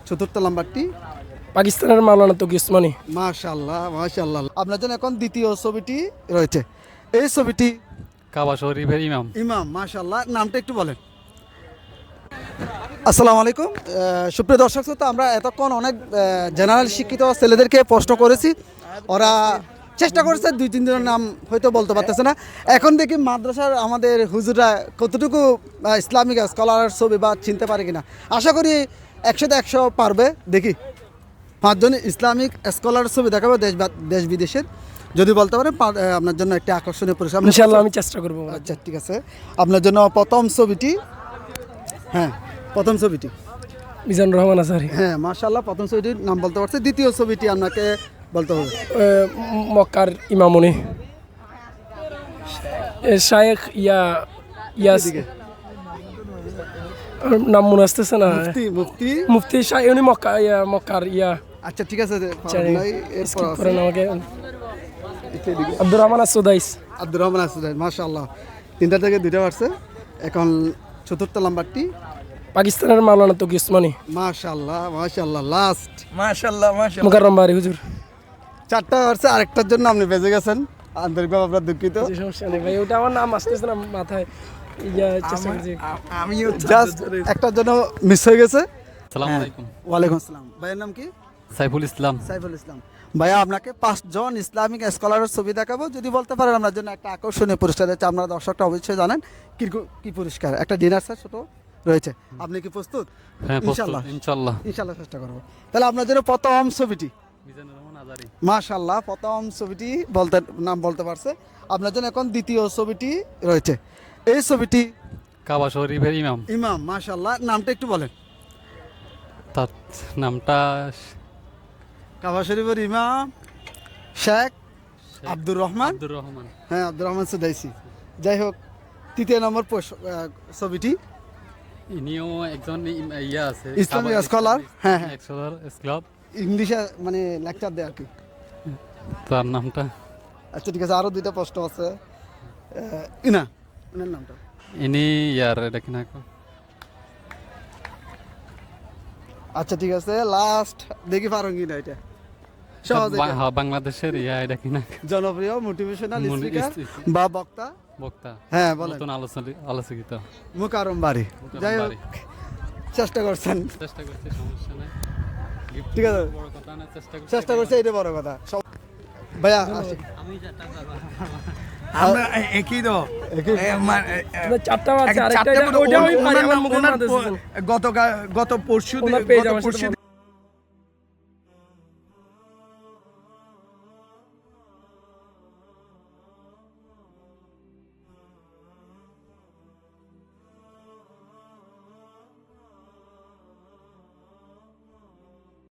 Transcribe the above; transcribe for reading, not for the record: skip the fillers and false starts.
চতুর্থ নাম্বারটি পাকিস্তানের মাওলানা তকি উসমানী। মাশাআল্লাহ মাশাআল্লাহ। আপনার জন্য এখন দ্বিতীয় ছবিটি রয়েছে। এই ছবিটি কাবা শরীফের ইমাম। ইমাম। মাশাআল্লাহ, নামটা একটু বলেন। আসসালামু আলাইকুম। সুপ্রিয় দর্শক শ্রোতা, আমরা এতক্ষণ অনেক জেনারেল শিক্ষিত ছেলেদেরকে প্রশ্ন করেছি, ওরা চেষ্টা করেছে 2-3 জনের নাম হয়তো বলতে পারতেছে না। এখন দেখি মাদ্রাসার আমাদের হুজুররা কতটুকু ইসলামিক স্কলার ছবি বা চিনতে পারে কিনা। আশা করি 100তে 100 পারবে। দেখি 5 জন ইসলামিক স্কলার ছবি দেখাবো দেশ বিদেশের। যদি বলতে পারেন আপনার জন্য একটা আকর্ষণীয় পুরস্কার। ইনশাআল্লাহ আমি চেষ্টা করব। আচ্ছা ঠিক আছে, আপনার জন্য প্রথম ছবিটি, হ্যাঁ প্রথম ছবিটি মিজানুর রহমান আজহারি। হ্যাঁ মাশাআল্লাহ, প্রথম ছবিটির নাম বলতে পারছে। দ্বিতীয় ছবিটি আপনাকে বলতে হবে। মক্কার ইমামুনি শায়েখ ইয়াস, এদিকে। নাম মনে আসতেছে না। মুফতি মুফতি উনি মক্কার আচ্ছা ঠিক আছে, জানি। এরপর স্কিপ আছে করেন আমাকে। এদিকে। আব্দুর রহমান আসুদাইস। আব্দুর রহমান আসুদাইস। মাশাআল্লাহ, 3টা থেকে 2টা পারছে। এখন চতুর্থ নাম্বারটি পাকিস্তানের মাওলানা তকি উসমানী। মাশাআল্লাহ মাশাআল্লাহ। লাস্ট মাশাআল্লাহ মাশাআল্লাহ। মুকাররম বাড়ি হুজুর। 4টা পারছে, আরেকটার জন্য আপনি বেঁচে গেছেন। আন্তরিকভাবে আপনার দুঃখিত। যে সমস্যা নেই ভাই, ওটা আমার নাম আসতেছে না মাথায়। চেষ্টা করছি। আমিও জাস্ট একটার জন্য মিস হয়ে গেছে। আসসালামু আলাইকুম। ওয়ালাইকুম আসসালাম। ভাইয়ের নাম কি? সাইফুল ইসলাম। সাইফুল ইসলাম। ভাইয়া আপনাকে 5 জন ইসলামিক স্কলারের ছবি দেখাবো। যদি বলতে পারেন আপনার জন্য একটা আকর্ষণীয় পুরস্কার রয়েছে। আপনারা দর্শকরা অবশ্যই জানেন কি পুরস্কার। একটা ডিনার সেট ছোট রয়েছে। আপনি কি প্রস্তুত? হ্যাঁ ইনশাআল্লাহ ইনশাআল্লাহ। ইনশাআল্লাহ চেষ্টা করবো। তাহলে আপনার জন্য প্রথম ছবিটি মিজানুর রহমান আজহারি। মাশাআল্লাহ, প্রথম ছবিটি নাম বলতে পারছে। আপনার জন্য এখন দ্বিতীয় ছবিটি রয়েছে। এই ছবিটি কাবা শরীফের ইমাম। ইমাম। মাশাআল্লাহ, নামটা একটু বলেন। তার নামটা কাবা শরীফের ইমাম শেখ আব্দুর রহমান। আব্দুর রহমান। হ্যাঁ আব্দুর রহমান সুদাইসি। যাই হোক, তৃতীয় নম্বর ছবিটি ইনিও একজন আছে ইসলামিক স্কলার। হ্যাঁ হ্যাঁ, স্কলার। ইংলিশে মানে লেকচার দেয় আর কি। তার নামটা আচ্ছা ঠিক আছে, আরো 2টা প্রশ্ন আছে। ইনা, ওনার নামটা ইনি এটা কিনা আচ্ছা ঠিক আছে, লাস্ট দেখি পারো কিনা। এটা সহজ, এটা বাংলাদেশের এটা কিনা জনপ্রিয় মোটিভেশনাল স্পিকার স্পিকার বা বক্তা। বক্তা। হ্যাঁ বলেন। নতুন আলোচিত। মুকাররম বাড়ি। যাই হোক, চেষ্টা করছেন। চেষ্টা করছি, সমস্যা নাই। ঠিক আছে, বড় কথা না, চেষ্টা করছে, এটা বড় কথা। ভাইয়া আসি। আমরা একই তো একই। চারটা আছে, আরেকটা ওইটা আমি পারি, আমার মুখে না দিতেছেন। গত পরশু ওনার পেজ আমার সাথে